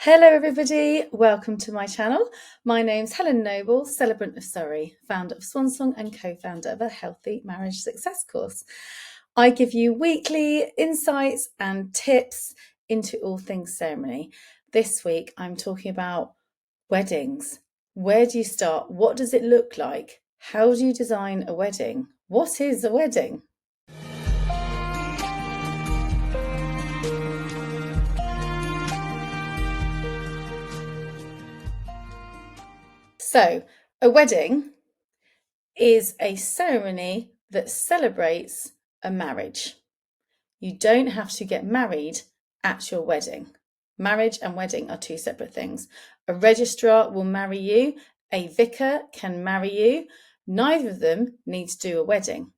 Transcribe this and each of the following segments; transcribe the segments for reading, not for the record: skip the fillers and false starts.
Hello everybody, welcome to my channel. My name's Helen Noble, celebrant of Surrey, founder of Swansong and co-founder of a Healthy Marriage Success course. I give you weekly insights and tips into all things ceremony. This week I'm talking about weddings. Where do you start? What does it look like? How do you design a wedding? What is a wedding? So, a wedding is a ceremony that celebrates a marriage. You don't have to get married at your wedding. Marriage and wedding are two separate things. A registrar will marry you, a vicar can marry you. Neither of them need to do a wedding.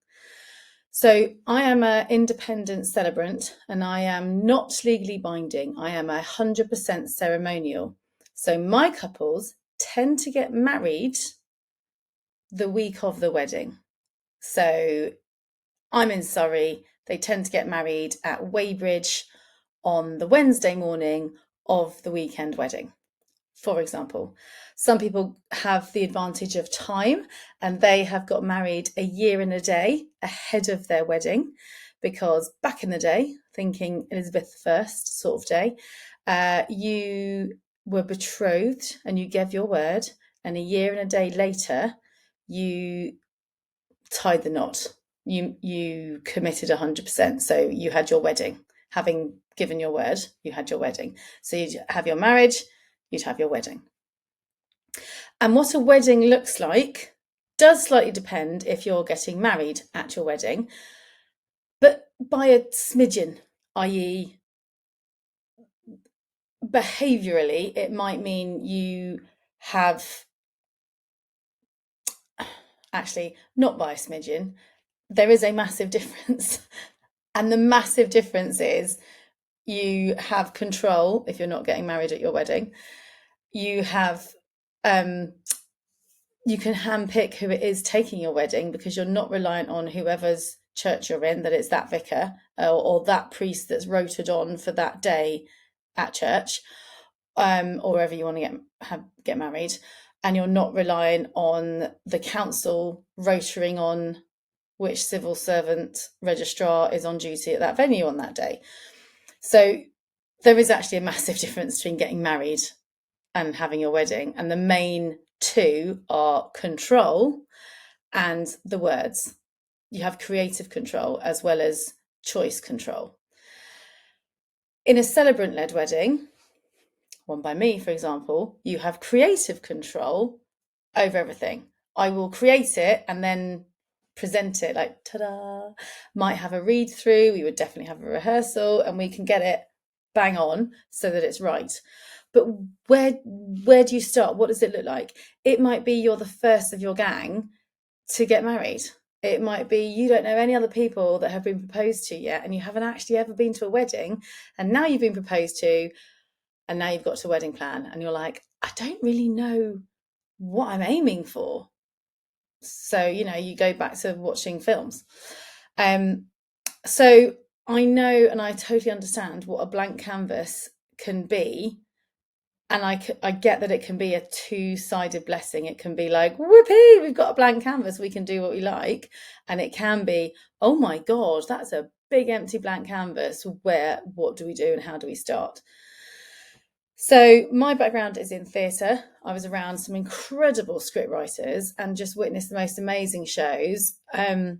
So I am an independent celebrant and I am not legally binding. I am 100% ceremonial. So my couples tend to get married the week of the wedding. So I'm in Surrey. They tend to get married at Weybridge on the Wednesday morning of the weekend wedding, for example. Some people have the advantage of time and they have got married a year and a day ahead of their wedding, because back in the day, thinking Elizabeth I sort of day, you were betrothed and you gave your word, and a year and a day later, you tied the knot. You committed 100%. So you had your wedding. Having given your word, you had your wedding. So you'd have your marriage, you'd have your wedding. And what a wedding looks like does slightly depend if you're getting married at your wedding, but by a smidgen, i.e., behaviourally, it might mean you have, actually, not by a smidgen, there is a massive difference. And the massive difference is you have control if you're not getting married at your wedding. You have, you can handpick who it is taking your wedding, because you're not reliant on whoever's church you're in, that it's that vicar or that priest that's rotated on for that day at church, or wherever you want to get married. And you're not relying on the council rotating on which civil servant registrar is on duty at that venue on that day. So there is actually a massive difference between getting married and having your wedding. And the main two are control and the words. You have creative control as well as choice control. In a celebrant-led wedding, one by me, for example, you have creative control over everything. I will create it and then present it like, ta-da, might have a read through, we would definitely have a rehearsal, and we can get it bang on so that it's right. But where do you start? What does it look like? It might be you're the first of your gang to get married. It might be you don't know any other people that have been proposed to yet, and you haven't actually ever been to a wedding, and now you've been proposed to, and now you've got to a wedding plan, and you're like, I don't really know what I'm aiming for. So, you go back to watching films. So I know, and I totally understand what a blank canvas can be. And I get that it can be a two-sided blessing. It can be like, whoopee, we've got a blank canvas, we can do what we like. And it can be, oh my God, that's a big empty blank canvas. What do we do and how do we start? So my background is in theatre. I was around some incredible script writers and just witnessed the most amazing shows. And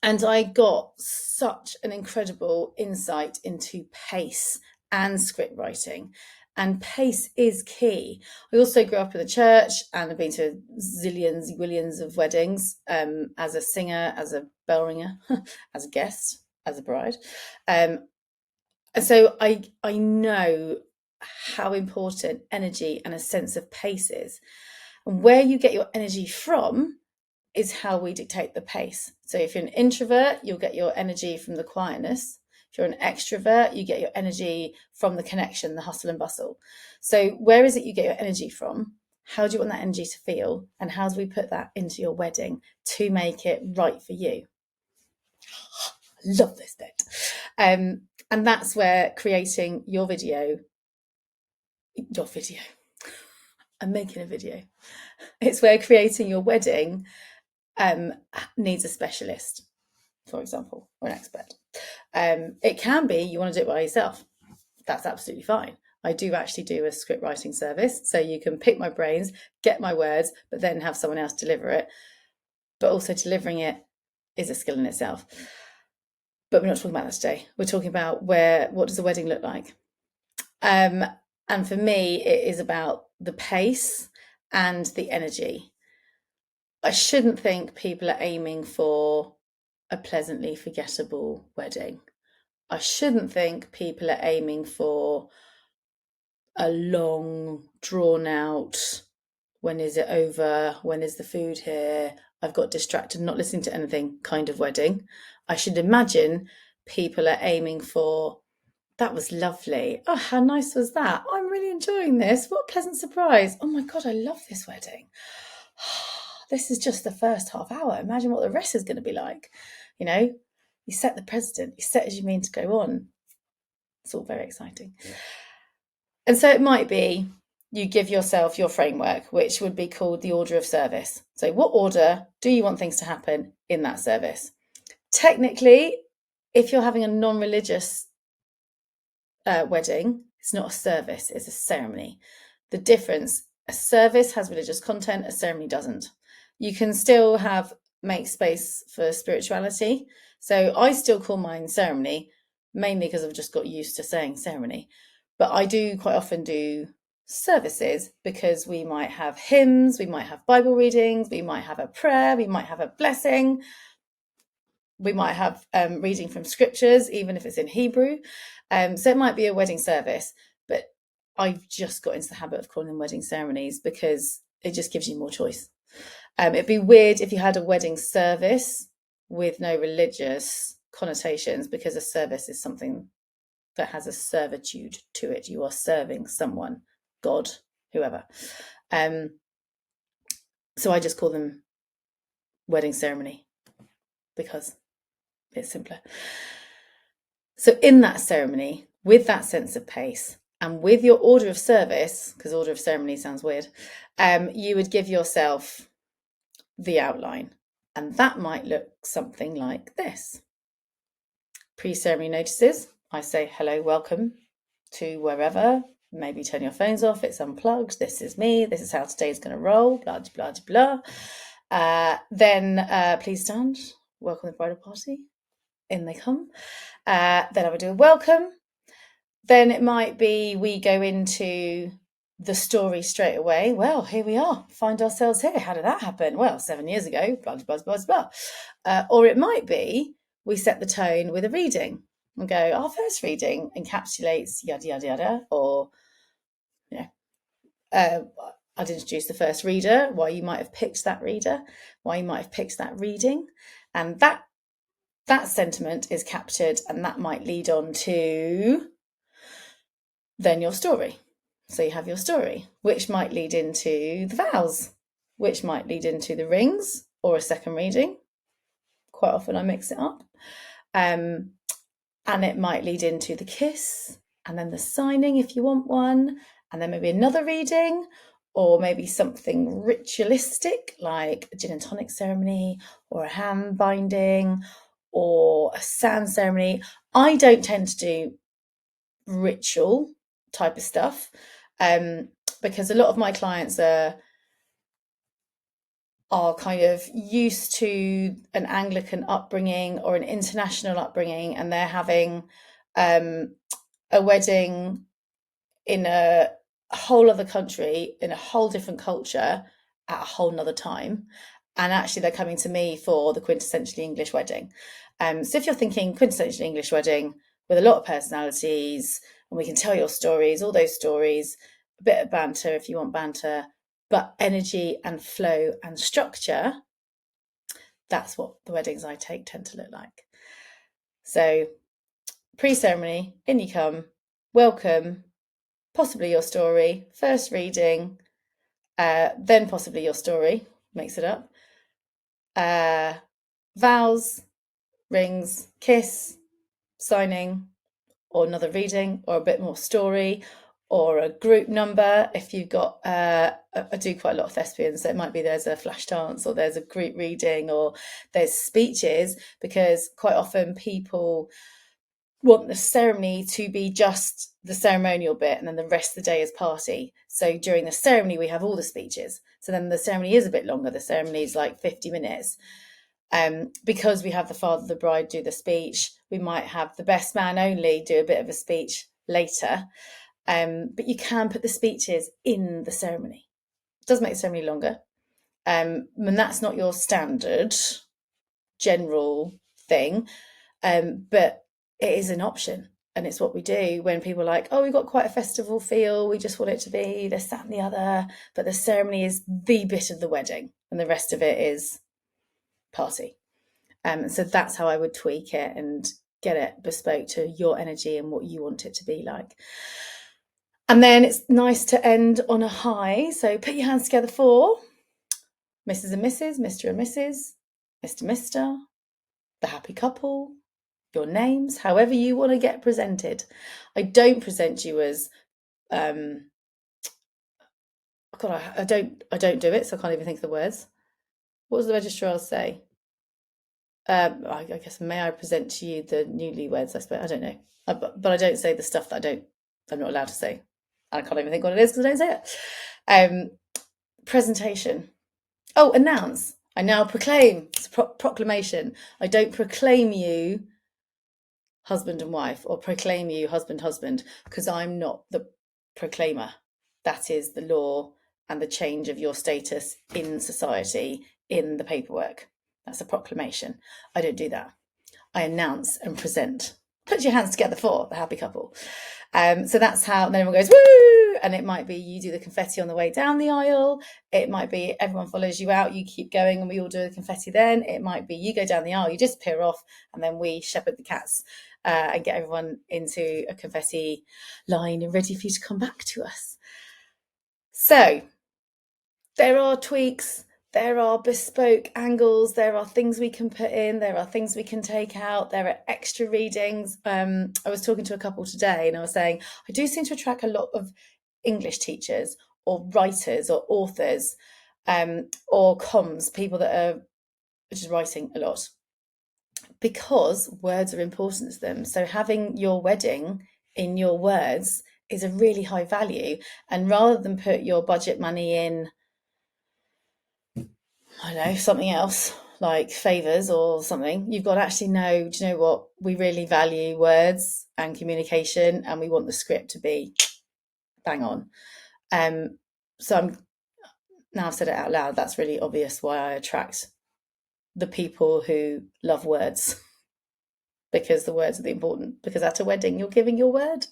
I got such an incredible insight into pace and script writing. And pace is key. I also grew up in the church and have been to zillions of weddings, as a singer, as a bell ringer, as a guest, as a bride. And so I know how important energy and a sense of pace is. And where you get your energy from is how we dictate the pace. So if you're an introvert, you'll get your energy from the quietness. If you're an extrovert, you get your energy from the connection, the hustle and bustle. So where is it you get your energy from? How do you want that energy to feel? And how do we put that into your wedding to make it right for you? I love this bit. And that's where creating your video your video. I'm making a video. It's where creating your wedding needs a specialist, for example, or an expert. It can be you want to do it by yourself. That's absolutely fine. I do actually do a script writing service, so you can pick my brains, get my words, but then have someone else deliver it. But also delivering it is a skill in itself. But we're not talking about that today. We're talking about what does a wedding look like? And for me, it is about the pace and the energy. I shouldn't think people are aiming for a pleasantly forgettable wedding. I shouldn't think people are aiming for a long, drawn out, when is it over? When is the food here? I've got distracted, not listening to anything kind of wedding. I should imagine people are aiming for, that was lovely. Oh, how nice was that? I'm really enjoying this. What a pleasant surprise. Oh my God, I love this wedding. This is just the first half hour. Imagine what the rest is going to be like. You know, you set the precedent, you set as you mean to go on. It's all very exciting. Yeah. And so it might be you give yourself your framework, which would be called the order of service. So what order do you want things to happen in that service? Technically, if you're having a non-religious wedding, it's not a service, it's a ceremony. The difference, a service has religious content, a ceremony doesn't. You can still make space for spirituality. So I still call mine ceremony, mainly because I've just got used to saying ceremony. But I do quite often do services because we might have hymns, we might have Bible readings, we might have a prayer, we might have a blessing, we might have reading from scriptures, even if it's in Hebrew. So it might be a wedding service, but I've just got into the habit of calling them wedding ceremonies because it just gives you more choice. It'd be weird if you had a wedding service with no religious connotations, because a service is something that has a servitude to it. You are serving someone, God, whoever. So I just call them wedding ceremony because it's simpler. So in that ceremony, with that sense of pace and with your order of service, because order of ceremony sounds weird, you would give yourself the outline. And that might look something like this. Pre-ceremony notices. I say, hello, welcome to wherever. Maybe turn your phones off. It's unplugged. This is me. This is how today's going to roll. Blah, blah, blah. Then please stand. Welcome to the bridal party. In they come. Then I would do a welcome. Then it might be we go into the story straight away. Well, here we are. Find ourselves here. How did that happen? Well, 7 years ago. Blah, blah, blah, blah. Or it might be we set the tone with a reading and go, our first reading encapsulates yada, yada, yada. Or, you know, I'd introduce the first reader, why you might have picked that reader, why you might have picked that reading. And that sentiment is captured, and that might lead on to then your story. So you have your story, which might lead into the vows, which might lead into the rings or a second reading. Quite often I mix it up. And it might lead into the kiss and then the signing if you want one, and then maybe another reading, or maybe something ritualistic like a gin and tonic ceremony or a hand binding or a sand ceremony. I don't tend to do ritual type of stuff because a lot of my clients are kind of used to an Anglican upbringing or an international upbringing, and they're having a wedding in a whole other country, in a whole different culture at a whole nother time. And actually they're coming to me for the quintessentially English wedding. So if you're thinking quintessentially English wedding with a lot of personalities, and we can tell your stories, all those stories, a bit of banter if you want banter, but energy and flow and structure, that's what the weddings I take tend to look like. So pre-ceremony, in you come, welcome, possibly your story, first reading, then possibly your story, makes it up, vows, rings, kiss, signing, or another reading, or a bit more story, or a group number. If you've got, I do quite a lot of thespians, so it might be there's a flash dance or there's a group reading or there's speeches, because quite often people want the ceremony to be just the ceremonial bit and then the rest of the day is party. So during the ceremony, we have all the speeches. So then the ceremony is a bit longer. The ceremony is like 50 minutes. Because we have the father of the bride do the speech, we might have the best man only do a bit of a speech later. But you can put the speeches in the ceremony. It does make the ceremony longer. And that's not your standard general thing. But it is an option, and it's what we do when people are like, oh, we've got quite a festival feel, we just want it to be this, that and the other, but the ceremony is the bit of the wedding and the rest of it is party. So that's how I would tweak it and get it bespoke to your energy and what you want it to be like. And then it's nice to end on a high, so put your hands together for Mrs. and Mrs., Mr. and Mrs., Mr., the happy couple, your names, however you want to get presented. I don't present you as I don't do it, so I can't even think of the words. What does the registrar say? I guess, may I present to you the newlyweds? I suppose, I don't know, but I don't say the stuff that I'm not allowed to say. I can't even think what it is because I don't say it. Presentation. Oh, announce. I now proclaim. It's a proclamation. I don't proclaim you husband and wife or proclaim you husband, because I'm not the proclaimer. That is the law and the change of your status in society in the paperwork. That's a proclamation. I don't do that. I announce and present. Put your hands together for the happy couple. So that's how, and then everyone goes, woo! And it might be you do the confetti on the way down the aisle. It might be everyone follows you out, you keep going and we all do the confetti then. It might be you go down the aisle, you disappear off, and then we shepherd the cats and get everyone into a confetti line and ready for you to come back to us. So there are tweaks. There are bespoke angles, there are things we can put in, there are things we can take out, there are extra readings. I was talking to a couple today and I was saying, I do seem to attract a lot of English teachers or writers or authors or comms, people that are just writing a lot, because words are important to them. So having your wedding in your words is a really high value. And rather than put your budget money in, I don't know, something else like favours or something, you've got to actually know, do you know what? We really value words and communication and we want the script to be bang on. So now I've said it out loud, that's really obvious why I attract the people who love words, because the words are the important, because at a wedding, you're giving your word.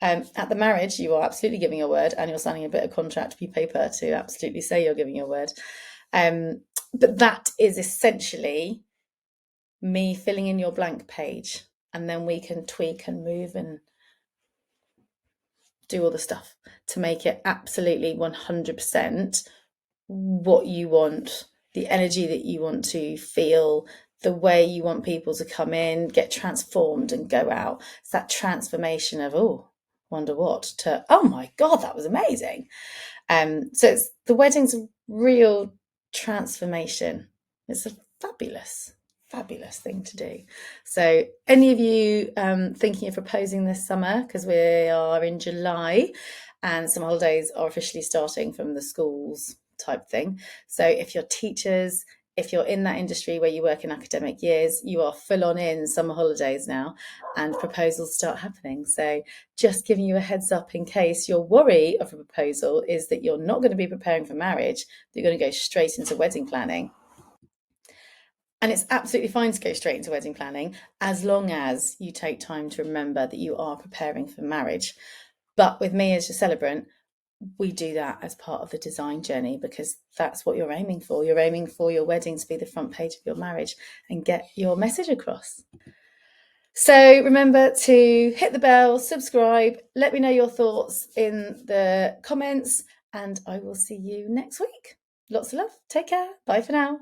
At the marriage, you are absolutely giving your word and you're signing a bit of contract paper to absolutely say you're giving your word. But that is essentially me filling in your blank page, and then we can tweak and move and do all the stuff to make it absolutely 100% what you want, the energy that you want to feel, the way you want people to come in, get transformed and go out. It's that transformation of, oh, wonder what, to, oh my God, that was amazing. So it's, the wedding's a real transformation. It's a fabulous thing to do. So any of you thinking of proposing this summer, because we are in July and some holidays are officially starting from the schools type thing. So if you're teachers, if you're in that industry where you work in academic years, you are full on in summer holidays now and proposals start happening. So just giving you a heads up in case your worry of a proposal is that you're not going to be preparing for marriage, you're going to go straight into wedding planning. And it's absolutely fine to go straight into wedding planning as long as you take time to remember that you are preparing for marriage. But with me as your celebrant, we do that as part of the design journey, because that's what you're aiming for. You're aiming for your wedding to be the front page of your marriage and get your message across. So remember to hit the bell, subscribe, let me know your thoughts in the comments, and I will see you next week. Lots of love. Take care. Bye for now.